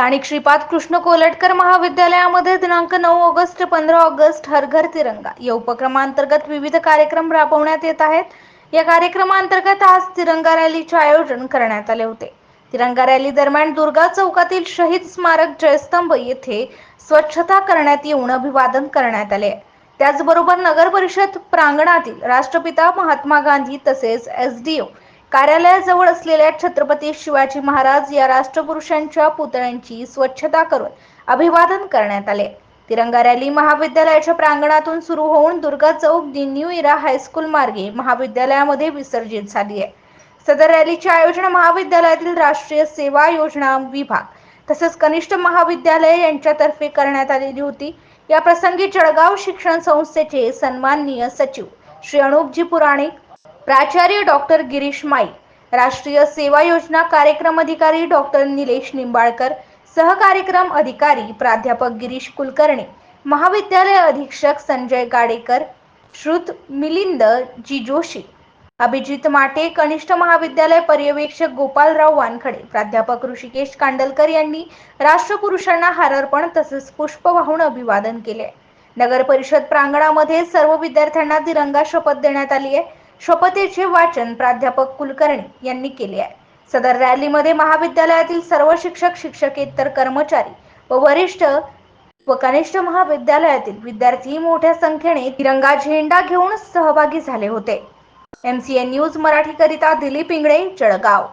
स्थानिक श्रीपाद कृष्ण कोलटकर महाविद्यालयामध्ये दिनांक 9 ऑगस्ट ते 15 ऑगस्ट हर घर तिरंगा या उपक्रमांतर्गत विविध कार्यक्रम राबवण्यात येत आहेत. या कार्यक्रमांतर्गत आज तिरंगा रॅलीचे आयोजन करण्यात आले होते. तिरंगा रॅली दरम्यान दुर्गा चौकातील शहीद स्मारक जयस्तंभ येथे स्वच्छता करण्यात येऊन अभिवादन करण्यात आले. त्याचबरोबर नगर परिषद प्रांगणातील राष्ट्रपिता महात्मा गांधी तसेच एसडीओ कार्यालयाजवळ असलेल्या छत्रपती शिवाजी महाराज या राष्ट्रपुरुषांच्या पुतळ्यांची स्वच्छता करून अभिवादन करण्यात आले. तिरंगा रॅली महाविद्यालयाच्या प्रांगणातून सुरू होऊन दुर्गा चौक दी न्यू इरा हायस्कूल मार्गे महाविद्यालयामध्ये विसर्जित झाली आहे. सदर रॅलीचे आयोजन महाविद्यालयातील राष्ट्रीय सेवा योजना विभाग तसेच कनिष्ठ महाविद्यालय यांच्यातर्फे करण्यात आलेली होती. या प्रसंगी जळगाव शिक्षण संस्थेचे सन्माननीय सचिव श्री अनुपजी पुराणिक, प्राचार्य डॉक्टर गिरीश माई, राष्ट्रीय सेवा योजना कार्यक्रम अधिकारी डॉक्टर निलेश निंबाळकर, सहकार्यक्रम अधिकारी प्राध्यापक गिरीश कुलकर्णी, महाविद्यालय अधीक्षक संजय गाडेकर, श्रुत मिलिंद जी जोशी, अभिजित माटे, कनिष्ठ महाविद्यालय पर्यवेक्षक गोपालराव वानखडे, प्राध्यापक ऋषिकेश कांडलकर यांनी राष्ट्रपुरुषांना हार अर्पण तसेच पुष्प वाहून अभिवादन केले. नगर परिषद प्रांगणामध्ये सर्व विद्यार्थ्यांना तिरंगा शपथ देण्यात आली आहे. शपथेचे वाचन प्राध्यापक कुलकर्णी यांनी केले आहे. सदर रॅलीमध्ये महाविद्यालयातील सर्व शिक्षक, शिक्षकेतर कर्मचारी व वरिष्ठ व कनिष्ठ महाविद्यालयातील विद्यार्थी मोठ्या संख्येने तिरंगा झेंडा घेऊन सहभागी झाले होते. MCN न्यूज मराठी करिता दिलीप इंगळे, जळगाव.